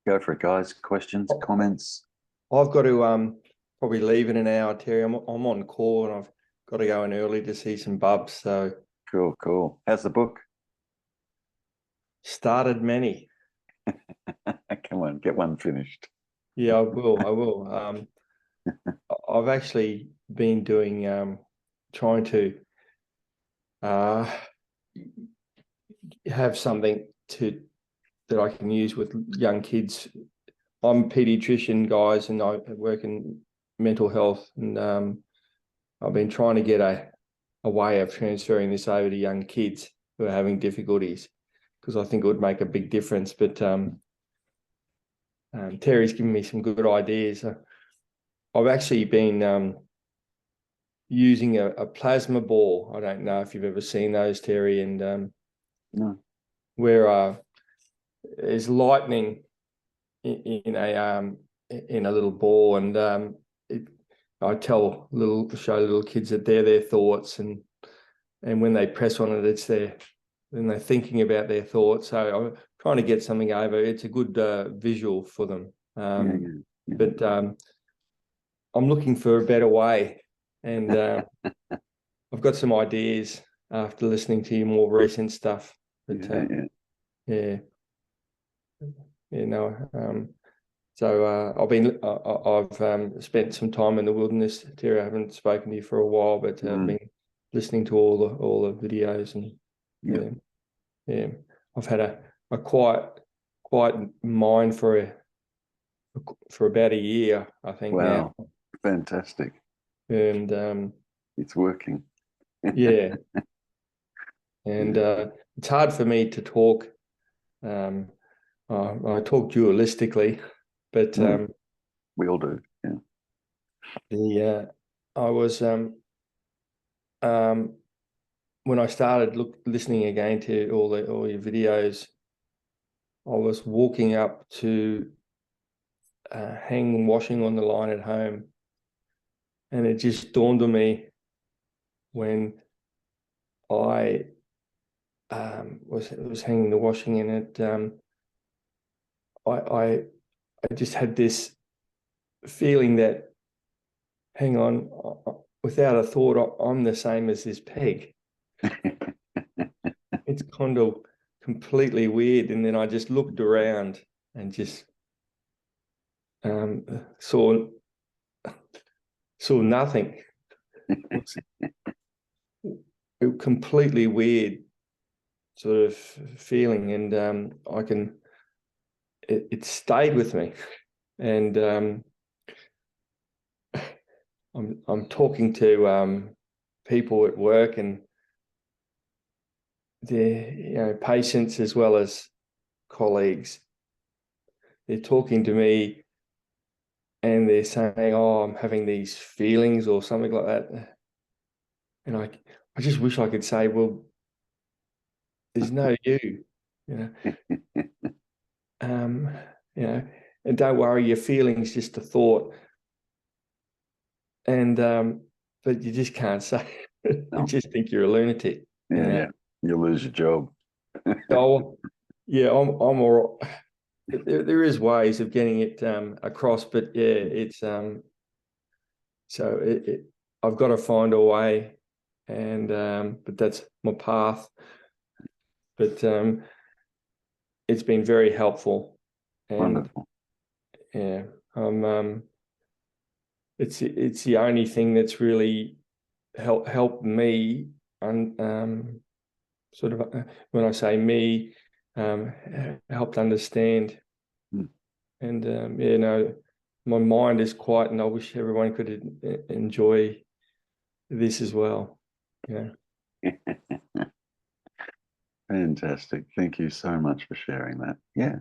Go for it, guys. Questions, comments? I've got to probably leave in an hour, Terry. I'm on call and I've got to go in early to see some bubs. So Cool. How's the book? started many. Come on, get one finished. Yeah, I will. I've actually been doing trying to have something that I can use with young kids. I'm a pediatrician, guys, and I work in mental health, and I've been trying to get a way of transferring this over to young kids who are having difficulties, because I think it would make a big difference. But Terry's given me some good ideas. I've actually been using a plasma ball. I don't know if you've ever seen those, Terry, and No. where there's lightning in a little ball, and I show little kids that they're their thoughts, and when they press on it, it's then they're thinking about their thoughts. So I'm trying to get something over. It's a good visual for them. Yeah. But I'm looking for a better way, and I've got some ideas after listening to your more recent stuff. But so I've spent some time in the wilderness, Terry. I haven't spoken to you for a while, but I've been listening to all the videos, and I've had a quiet mind for about a year, I think. Wow. Now. Fantastic. And it's working. Yeah. And it's hard for me to talk. I talk dualistically, but we all do. Yeah. I was when I started listening again to all your videos, I was walking up to hang washing on the line at home, and it just dawned on me when I was hanging the washing in it. I just had this feeling that, hang on, without a thought, I'm the same as this peg. It's kind of completely weird. And then I just looked around and just saw nothing. It was completely weird sort of feeling, and it stayed with me. And I'm talking to people at work, and they're patients as well as colleagues. They're talking to me and they're saying, "Oh, I'm having these feelings," or something like that. And I just wish I could say, "Well, there's no you, and don't worry, your feelings just a thought." And but you just can't say. You just think you're a lunatic. Yeah. You'll lose your job. Oh, yeah, I'm all right. There is ways of getting it across, but yeah, it's so I've got to find a way, and but that's my path. But it's been very helpful, and wonderful. Yeah, it's the only thing that's really helped me, and sort of when I say me, helped understand. And my mind is quiet, and I wish everyone could enjoy this as well. Yeah. Fantastic. Thank you so much for sharing that. Yeah.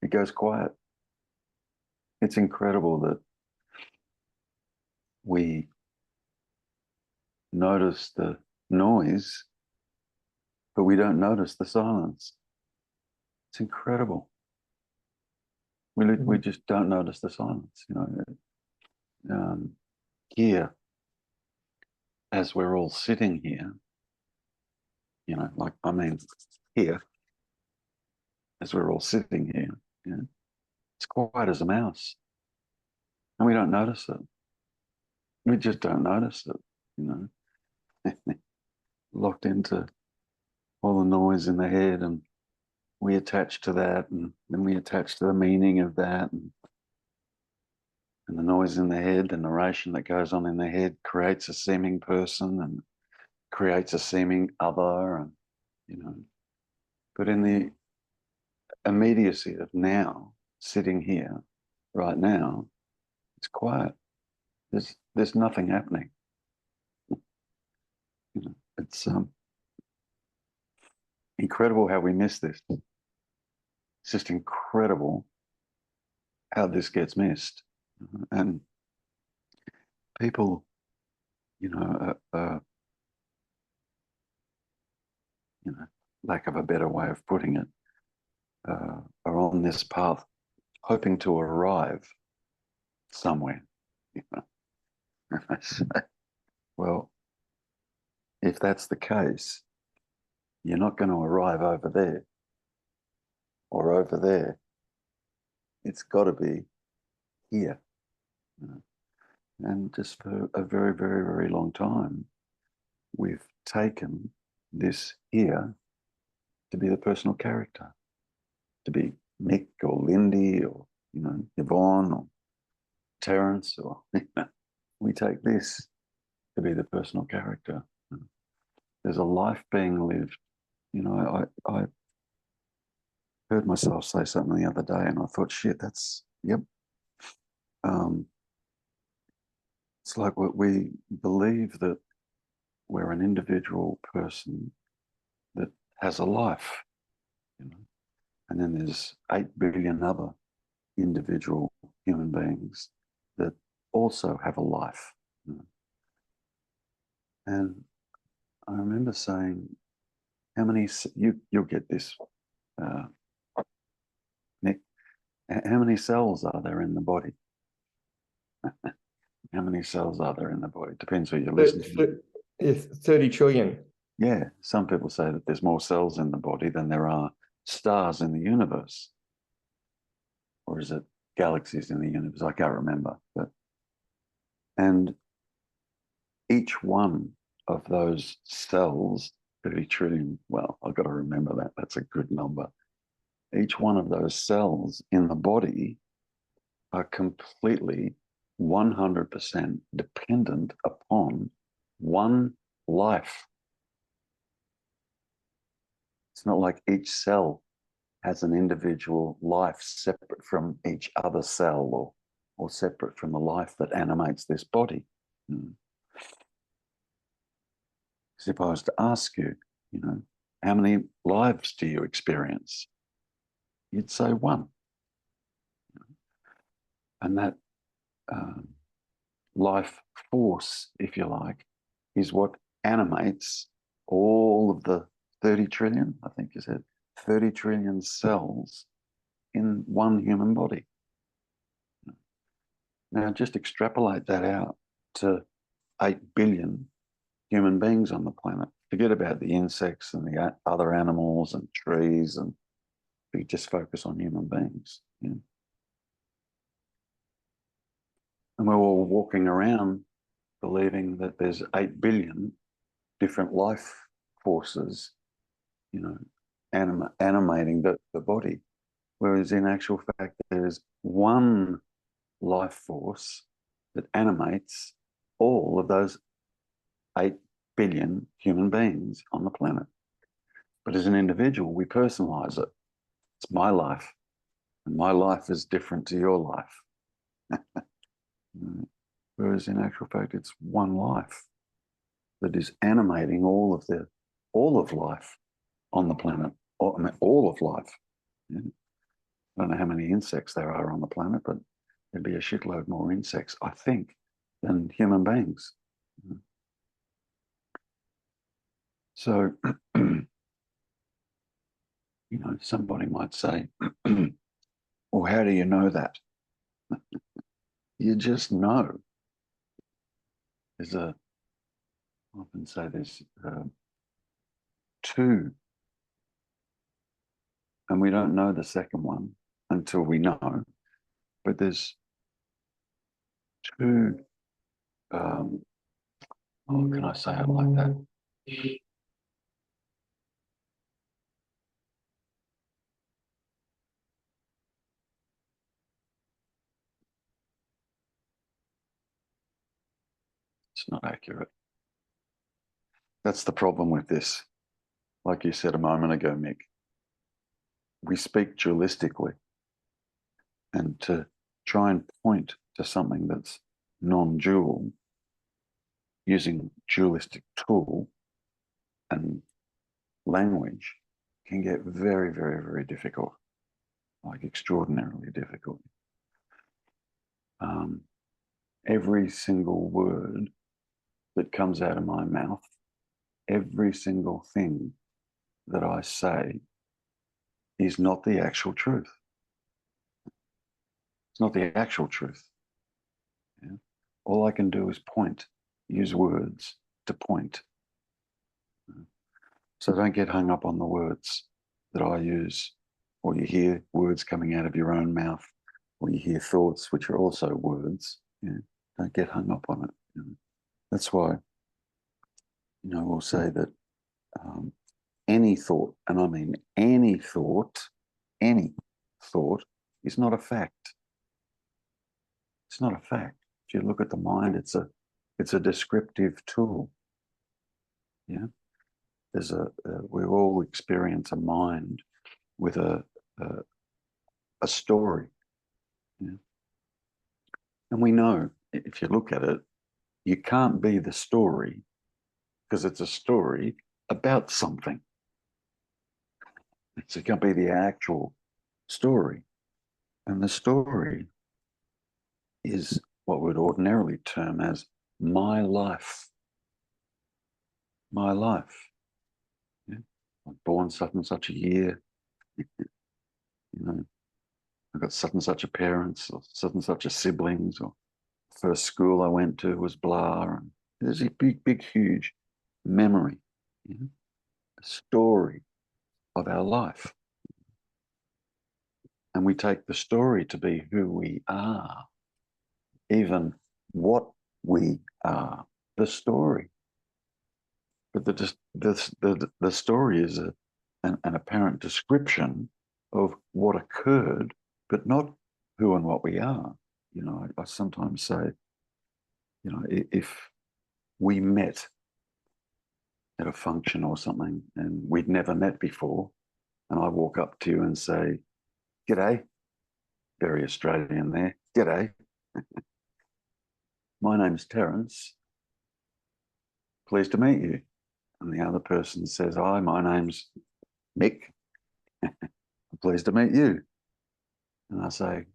It goes quiet. It's incredible that we notice the noise, but we don't notice the silence. It's incredible. We just don't notice the silence, Here, as we're all sitting here, here, as we're all sitting here, It's quiet as a mouse. And we don't notice it. We just don't notice it, you know. Locked into all the noise in the head, and we attach to that, and then we attach to the meaning of that, and the noise in the head, the narration that goes on in the head creates a seeming person and creates a seeming other, and you know. But in the immediacy of now, sitting here, right now, it's quiet. There's nothing happening. You know, it's incredible how we miss this. It's just incredible how this gets missed. And people, you know, lack of a better way of putting it, are on this path hoping to arrive somewhere. You know? Well, if that's the case, you're not going to arrive over there or over there. It's got to be here. You know? And just for a very, very, very long time, we've taken this here to be the personal character, to be Mick or Lindy or, you know, Yvonne or Terrence, or we take this to be the personal character. There's a life being lived. You know, I heard myself say something the other day, and I thought, shit, that's, yep. It's like what we believe that we're an individual person that has a life, you know, and then there's 8 billion other individual human beings that also have a life. You know? And I remember saying, how many, you'll get this, Nick, how many cells are there in the body? How many cells are there in the body? Depends who you're listening to. It's 30 trillion. Yeah, some people say that there's more cells in the body than there are stars in the universe. Or is it galaxies in the universe? I can't remember. And each one of those cells, 30 trillion, well, I've got to remember that. That's a good number. Each one of those cells in the body are completely 100% dependent upon one life. It's not like each cell has an individual life separate from each other cell, or separate from the life that animates this body. Because if I was to ask you, you know, how many lives do you experience? You'd say one. And that life force, if you like, is what animates all of the 30 trillion, I think you said, 30 trillion cells in one human body. Now, just extrapolate that out to 8 billion human beings on the planet. Forget about the insects and the other animals and trees, and we just focus on human beings. You know? And we're all walking around believing that there's 8 billion different life forces, you know, animating the body. Whereas in actual fact, there's one life force that animates all of those 8 billion human beings on the planet. But as an individual, we personalize it. It's my life, and my life is different to your life. Whereas in actual fact, it's one life that is animating all of life on the planet, all of life. Yeah. I don't know how many insects there are on the planet, but there'd be a shitload more insects, I think, than human beings. So, you know, somebody might say, well, how do you know that? You just know. I often say there's two, and we don't know the second one until we know. But there's two, how can I say it like that? It's not accurate. That's the problem with this. Like you said a moment ago, Mick, we speak dualistically. And to try and point to something that's non-dual using dualistic tool and language can get very, very, very difficult, like extraordinarily difficult. Every single word that comes out of my mouth, every single thing that I say is not the actual truth. It's not the actual truth. Yeah? All I can do is point, use words to point. So don't get hung up on the words that I use, or you hear words coming out of your own mouth, or you hear thoughts, which are also words. Yeah? Don't get hung up on it. You know? That's why, we'll say that any thought, and I mean any thought is not a fact. It's not a fact. If you look at the mind, it's a descriptive tool. Yeah, we all experience a mind with a story. Yeah? And we know if you look at it, you can't be the story because it's a story about something. So it can't be the actual story. And the story is what we'd ordinarily term as my life. My life. Yeah? I'm born such and such a year. I've got such and such a parents, or such and such a siblings, or the first school I went to was blah. And there's a big, big, huge memory, a story of our life. And we take the story to be who we are, even what we are, the story. But the story is an apparent description of what occurred, but not who and what we are. I sometimes say, if we met at a function or something and we'd never met before, and I walk up to you and say, "G'day," very Australian there, "G'day, my name's Terrence, pleased to meet you." And the other person says, "Hi, my name's Mick, I'm pleased to meet you." And I say,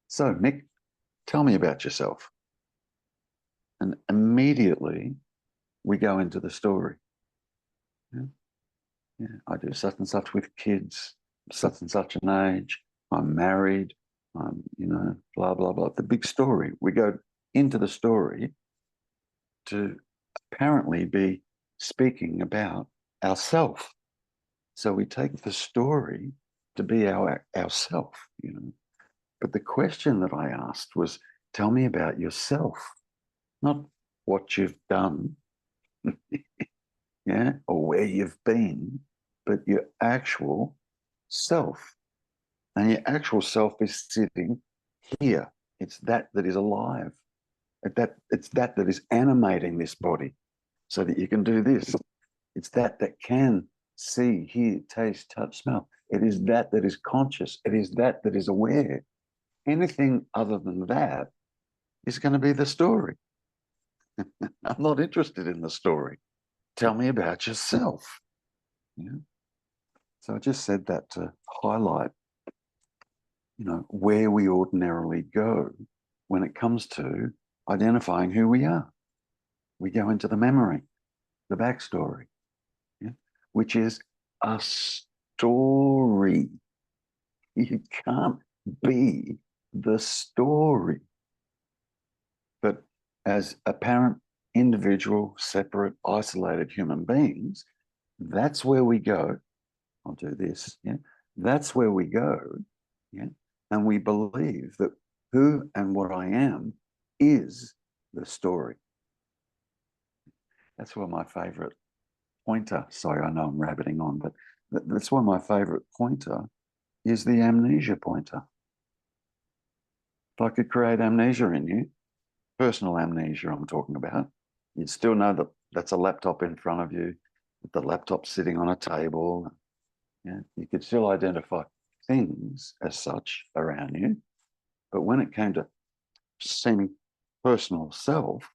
"So, Mick, tell me about yourself." And immediately we go into the story. I do such and such with kids, such and such an age, I'm married, I'm, blah, blah, blah. The big story. We go into the story to apparently be speaking about ourself. So we take the story to be ourself, But the question that I asked was, tell me about yourself, not what you've done, or where you've been, but your actual self. And your actual self is sitting here. It's that is alive. It's that is animating this body so that you can do this. It's that can see, hear, taste, touch, smell. It is that is conscious. It is that is aware. Anything other than that is going to be the story. I'm not interested in the story. Tell me about yourself. So I just said that to highlight, where we ordinarily go when it comes to identifying who we are. We go into the memory, the backstory, which is a story. You can't be the story. But as apparent individual, separate, isolated human beings, that's where we go. I'll do this. That's where we go. And we believe that who and what I am is the story. That's why my favorite pointer, sorry, I know I'm rabbiting on, but that's why my favorite pointer is the amnesia pointer. If I could create amnesia in you, personal amnesia I'm talking about, you'd still know that that's a laptop in front of you, the laptop sitting on a table. Yeah, you could still identify things as such around you. But when it came to seeming personal self,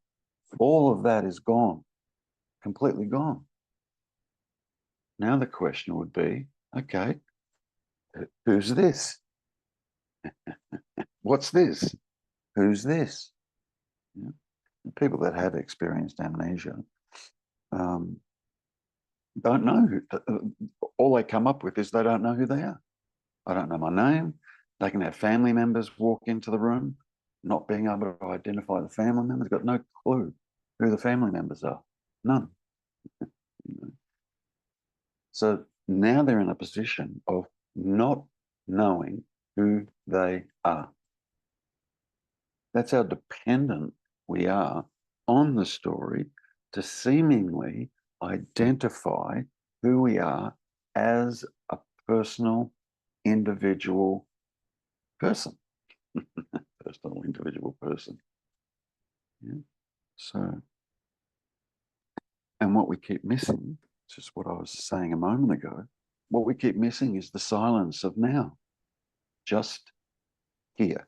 all of that is gone, completely gone. Now the question would be, okay, who's this? What's this? Who's this? Yeah. People that have experienced amnesia don't know all they come up with is they don't know who they are. I don't know my name. They can have family members walk into the room, not being able to identify the family members, got no clue who the family members are. None. So now they're in a position of not knowing who they are. That's how dependent we are on the story to seemingly identify who we are as a personal, individual person. Personal, individual person. Yeah. So, and what we keep missing, just what I was saying a moment ago, what we keep missing is the silence of now, just here.